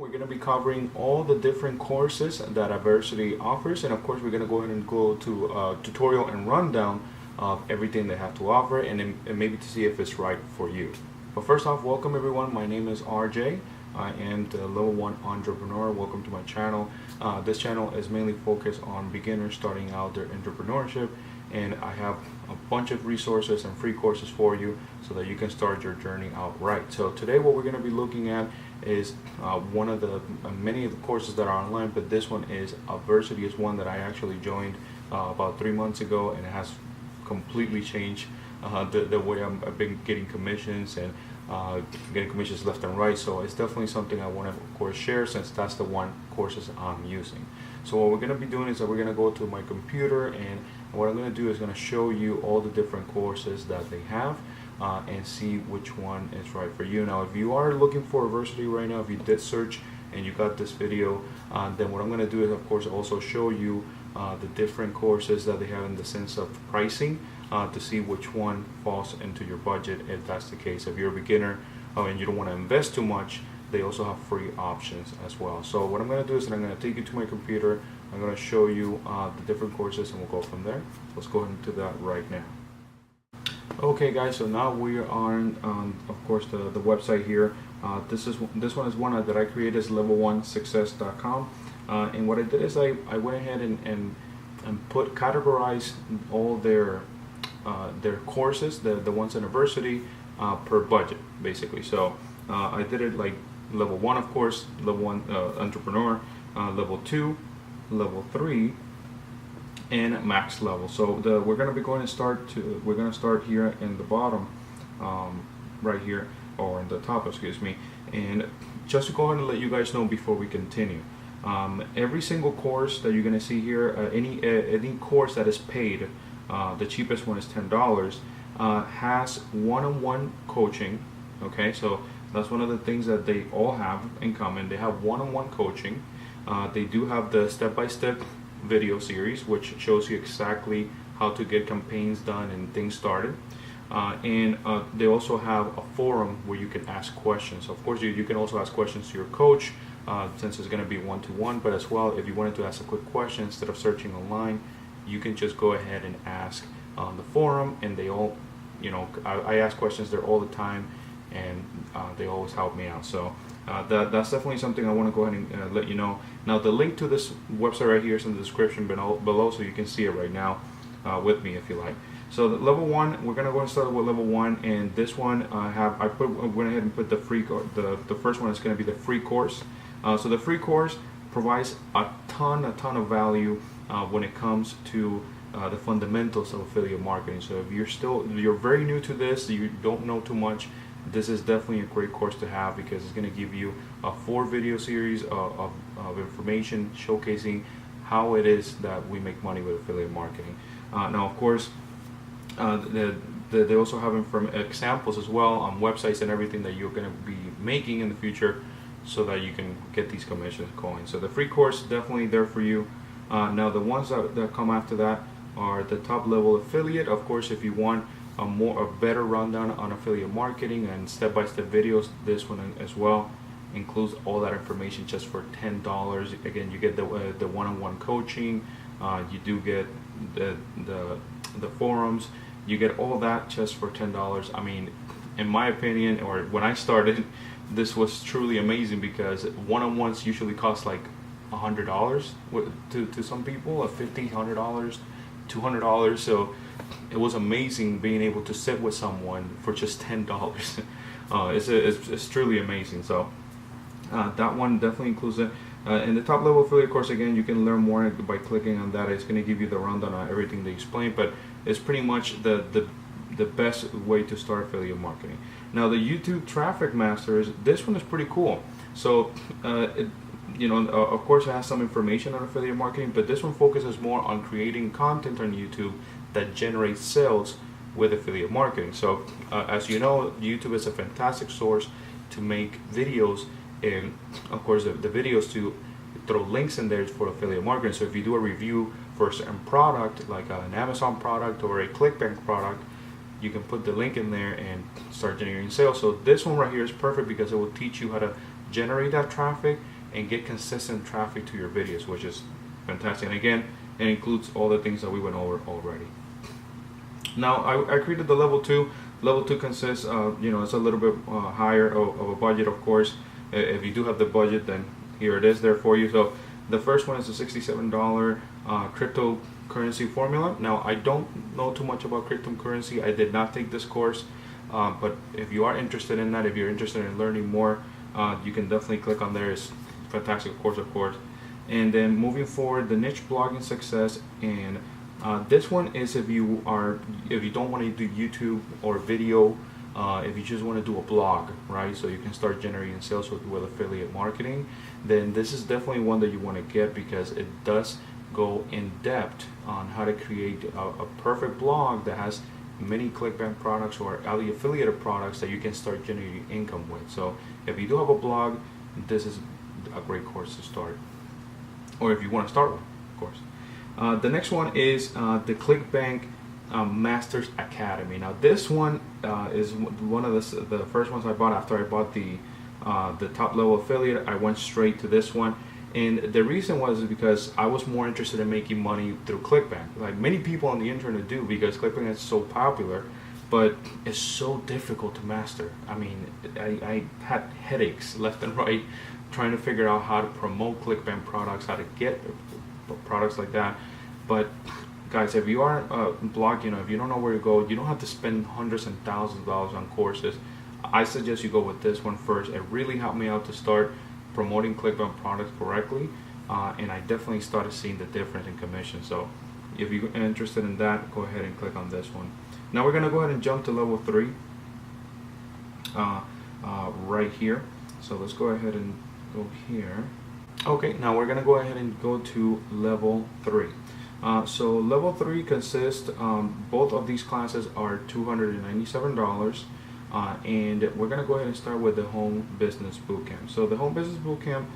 We're going to be covering all the different courses that Adversity offers, and of course we're going to go ahead and go to a tutorial and rundown of everything they have to offer, and maybe to see if it's right for you. But first off, welcome everyone. My name is RJ. I am the level 1 entrepreneur. Welcome to my channel. This channel is mainly focused on beginners starting out their entrepreneurship, and I have a bunch of resources and free courses for you so that you can start your journey out right. So today what we're going to be looking at is one of the many of the courses that are online, but this one is Adversity is one that I actually joined about 3 months ago, and it has completely changed the way I've been getting commissions and getting commissions left and right. So it's definitely something I want to, of course, share, since that's the one courses I'm using. So what we're going to be doing is that we're going to go to my computer, and what I'm going to do is going to show you all the different courses that they have and see which one is right for you. Now, if you are looking for Adversity right now, if you did search and you got this video, then what I'm going to do is, of course, also show you the different courses that they have in the sense of pricing, to see which one falls into your budget. If that's the case, if you're a beginner and you don't want to invest too much, they also have free options as well. So what I'm going to do is that I'm going to take you to my computer. I'm going to show you the different courses, and we'll go from there. Let's go into that right now. Okay guys, so now we are on of course the website here. This one is one that I created, is level1success.com, and what I did is I went ahead and categorize all their courses, the ones in Adversity, per budget basically. So I did it like level 1, of course, level 1 entrepreneur, level 2, level 3, and max level. So we're going to start here in the bottom, right here, or in the top, excuse me. And just to go ahead and let you guys know before we continue, every single course that you're going to see here, any course that is paid, the cheapest one is $10, has one-on-one coaching. Okay, so that's one of the things that they all have in common. They have one-on-one coaching. They do have the step-by-step video series, which shows you exactly how to get campaigns done and things started. And they also have a forum where you can ask questions. Of course, you can also ask questions to your coach, since it's going to be one-to-one, but as well, if you wanted to ask a quick question instead of searching online, you can just go ahead and ask on the forum, and they all, I ask questions there all the time, and they always help me out. So that's definitely something I want to go ahead and let you know. Now, the link to this website right here is in the description below, so you can see it right now with me if you like. So the level 1, we're gonna go and start with level 1, and this one I went ahead and put the free the first one is going to be the free course. So the free course provides a ton of value when it comes to the fundamentals of affiliate marketing. So if you're very new to this, you don't know too much, this is definitely a great course to have, because it's going to give you a 4 video series of information showcasing how it is that we make money with affiliate marketing. Now, of course, they also have examples as well on websites and everything that you're going to be making in the future, so that you can get these commissions going. So the free course is definitely there for you. Now, the ones that come after that are the top level affiliate. Of course, if you want a better rundown on affiliate marketing and step-by-step videos, this one as well includes all that information just for $10. Again, you get the one-on-one coaching, you do get the forums, you get all that just for $10. I mean, in my opinion, or when I started, this was truly amazing, because one-on-ones usually cost like $100 to some people, $50, $100, $200. So it was amazing being able to sit with someone for just $10. It's truly amazing. So that one definitely includes it. In the top level affiliate course, again, you can learn more by clicking on that. It's going to give you the rundown on everything they explain, but it's pretty much the best way to start affiliate marketing. Now, the YouTube Traffic Masters, this one is pretty cool. So of course, it has some information on affiliate marketing, but this one focuses more on creating content on YouTube that generates sales with affiliate marketing. So as you know, YouTube is a fantastic source to make videos, and of course the videos to throw links in there for affiliate marketing. So if you do a review for a certain product, like an Amazon product or a ClickBank product, you can put the link in there and start generating sales. So this one right here is perfect, because it will teach you how to generate that traffic and get consistent traffic to your videos, which is fantastic. And again, it includes all the things that we went over already. Now I created the level 2. Level 2 consists of, it's a little bit higher of a budget, of course. If you do have the budget, then here it is there for you. So the first one is a $67 cryptocurrency formula. Now I don't know too much about cryptocurrency. I did not take this course, but if you are interested in that, if you're interested in learning more, you can definitely click on there. It's a fantastic course, of course. And then moving forward, the niche blogging success, and this one is if you don't want to do YouTube or video, if you just want to do a blog, right? So you can start generating sales with affiliate marketing. Then this is definitely one that you want to get, because it does go in depth on how to create a perfect blog that has many ClickBank products or affiliate products that you can start generating income with. So if you do have a blog, this is a great course to start, or if you want to start one, of course. The next one is the ClickBank Masters Academy. Now this one is one of the first ones I bought after I bought the top level affiliate. I went straight to this one, and the reason was because I was more interested in making money through ClickBank, like many people on the internet do, because ClickBank is so popular, but it's so difficult to master. I mean, I had headaches left and right trying to figure out how to promote ClickBank products, how to get products like that. But guys, if you are blogging, if you don't know where to go, you don't have to spend hundreds and thousands of dollars on courses. I suggest you go with this one first. It really helped me out to start promoting ClickBank products correctly, and I definitely started seeing the difference in commission. So if you're interested in that, go ahead and click on this one. Now we're going to go ahead and jump to level 3 right here. So let's go ahead and go here. Okay, now we're going to go ahead and go to level 3. So level 3 consists, both of these classes are $297, and we're going to go ahead and start with the Home Business Bootcamp. So the Home Business Bootcamp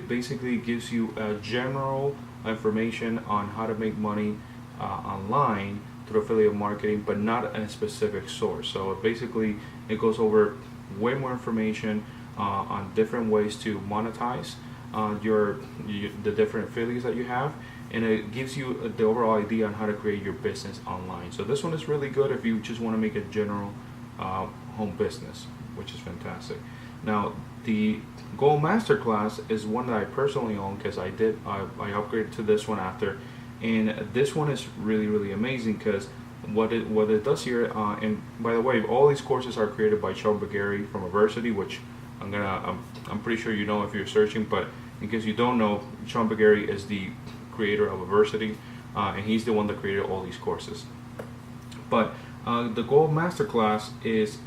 basically gives you general information on how to make money online through affiliate marketing, but not a specific source. So basically it goes over way more information on different ways to monetize the different affiliates that you have, and it gives you the overall idea on how to create your business online. So this one is really good if you just want to make a general home business, which is fantastic. Now the Gold Masterclass is one that I personally own, because I upgraded to this one after, and this one is really amazing, because what it does here, and by the way, all these courses are created by Sean Bagari from Aversity, which I'm pretty sure you know if you're searching, but in case you don't know, Sean Bagari is the creator of Aversity, and he's the one that created all these courses. But the Gold Masterclass is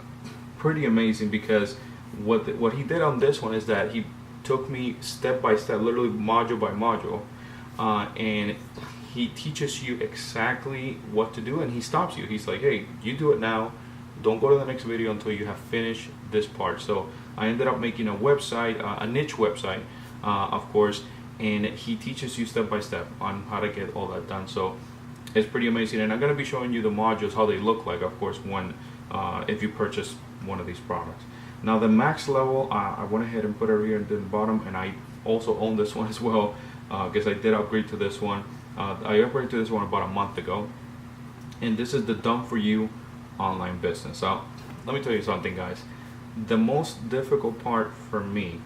pretty amazing, because what he did on this one is that he took me step by step, literally module by module, and he teaches you exactly what to do, and he stops you. He's like, hey, you do it now, don't go to the next video until you have finished this part. So I ended up making a website, a niche website, of course, and he teaches you step by step on how to get all that done. So it's pretty amazing, and I'm going to be showing you the modules, how they look like, of course, when if you purchase one of these products. Now the max level, I went ahead and put it here at the bottom, and I also own this one as well, because I did upgrade to this one. I upgraded to this one about a month ago, and this is the Done For You online business. So let me tell you something, guys. The most difficult part for me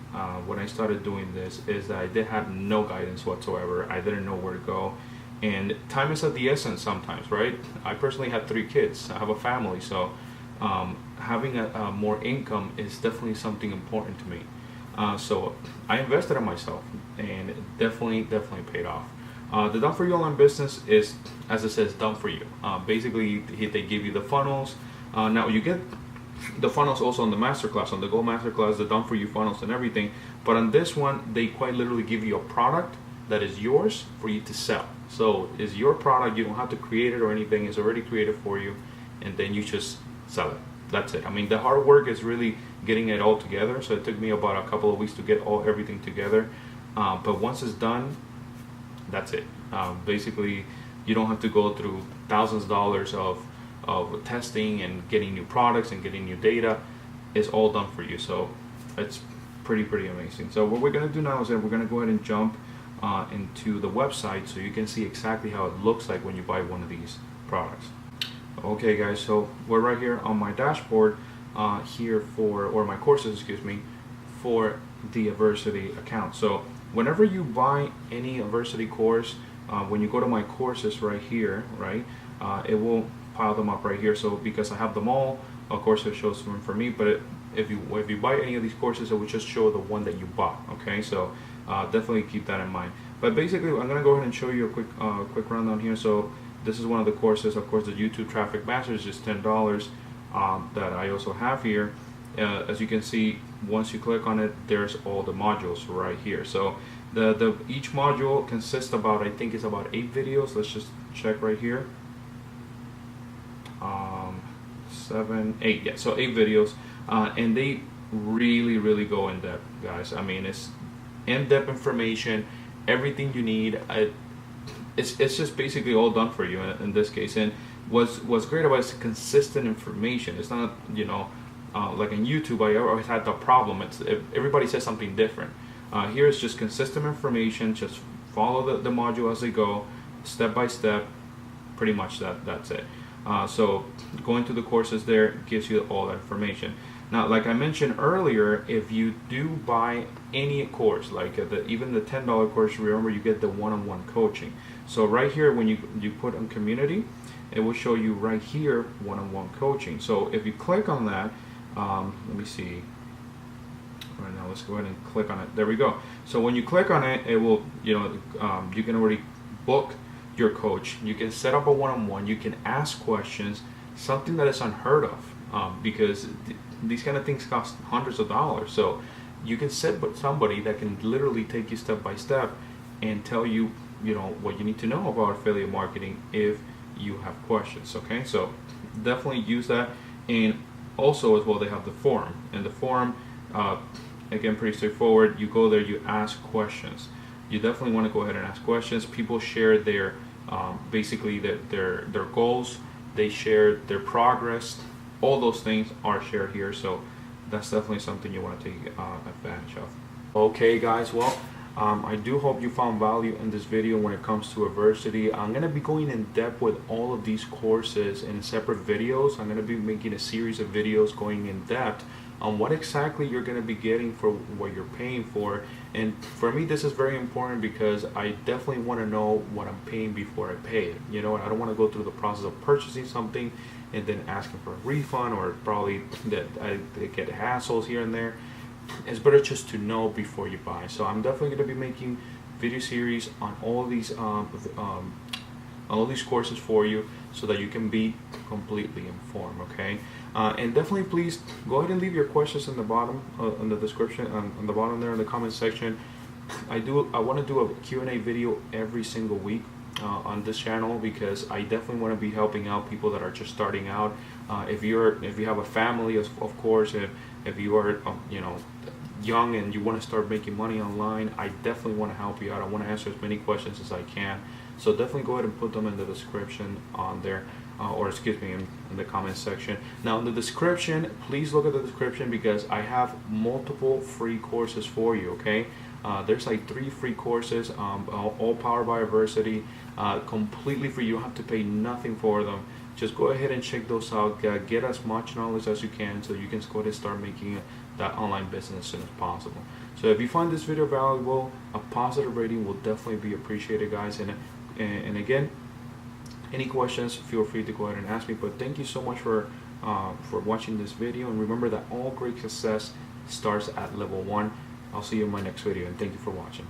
when I started doing this is that I did have no guidance whatsoever. I didn't know where to go, and time is of the essence sometimes, right? I personally have 3 kids. I have a family, so having a more income is definitely something important to me. So I invested in myself, and it definitely paid off. The Done For You online business is, as it says, done for you. Basically, they give you the funnels. Now you get the funnels also on the masterclass, on the Gold Masterclass, the Done For You funnels and everything. But on this one, they quite literally give you a product that is yours for you to sell. So it's your product. You don't have to create it or anything. It's already created for you, and then you just sell it. That's it. I mean, the hard work is really getting it all together. So it took me about a couple of weeks to get everything together. But once it's done, that's it. Basically, you don't have to go through thousands of dollars of testing and getting new products and getting new data. It's all done for you. So it's pretty amazing. So what we're going to do now is that we're going to go ahead and jump into the website so you can see exactly how it looks like when you buy one of these products. Okay guys, so we're right here on my dashboard here for, or my courses, excuse me, for the Adversity account. So whenever you buy any Adversity course, when you go to my courses right here, right, it will pile them up right here. So because I have them all, of course it shows them for me, but if you buy any of these courses, it will just show the one that you bought. Okay, so definitely keep that in mind. But basically, I'm gonna go ahead and show you a quick rundown here. So this is one of the courses. Of course, the YouTube Traffic Masters is $10 that I also have here. As you can see, once you click on it, there's all the modules right here. So each module consists about, I think it's about 8 videos. Let's just check right here. 7, 8, yeah, so 8 videos, and they really go in depth, guys. I mean, it's in-depth information, everything you need. It's just basically all done for you in this case. And what's great about it is consistent information. It's not, you know, like on YouTube, I always had the problem. Everybody says something different. Here it's just consistent information. Just follow the module as they go, step by step. Pretty much that's it. So going to the courses there gives you all that information. Now, like I mentioned earlier, if you do buy any course, like even the $10 course, remember you get the one-on-one coaching. So right here, when you put on community, it will show you right here one-on-one coaching. So if you click on that, let me see. Right now, let's go ahead and click on it. There we go. So when you click on it, it will, you know, you can already book your coach. You can set up a one-on-one. You can ask questions, something that is unheard of, because these kind of things cost hundreds of dollars. So you can set with somebody that can literally take you step by step and tell you, you know, what you need to know about affiliate marketing if you have questions. Okay, so definitely use that. And also as well, they have the forum, and the forum, again, pretty straightforward. You go there, you ask questions. You definitely want to go ahead and ask questions. People share their basically their goals. They share their progress. All those things are shared here, so that's definitely something you want to take advantage of. Okay guys, well, I do hope you found value in this video when it comes to Adversity. I'm going to be going in depth with all of these courses in separate videos. I'm going to be making a series of videos going in depth on what exactly you're going to be getting for what you're paying for. And for me, this is very important because I definitely want to know what I'm paying before I pay it. You know, I don't want to go through the process of purchasing something and then asking for a refund, or probably that I get hassles here and there. It's better just to know before you buy. So I'm definitely going to be making video series on all these courses for you, so that you can be completely informed. Okay, and definitely please go ahead and leave your questions in the bottom, in the description, on the bottom there in the comment section. I want to do a Q&A video every single week on this channel, because I definitely want to be helping out people that are just starting out. If you have a family, of course, if you are you know, young and you want to start making money online, I definitely want to help you out. I want to answer as many questions as I can. So definitely go ahead and put them in the description on there, or excuse me, in the comment section. Now in the description, please look at the description, because I have multiple free courses for you. Okay, there's like 3 free courses, all powered by Adversity, completely free. You don't have to pay nothing for them. Just go ahead and check those out. Get as much knowledge as you can, so you can go ahead and start making that online business as soon as possible. So if you find this video valuable, a positive rating will definitely be appreciated, guys. And again, any questions, feel free to go ahead and ask me. But thank you so much for watching this video, and remember that all great success starts at level 1. I'll see you in my next video, and thank you for watching.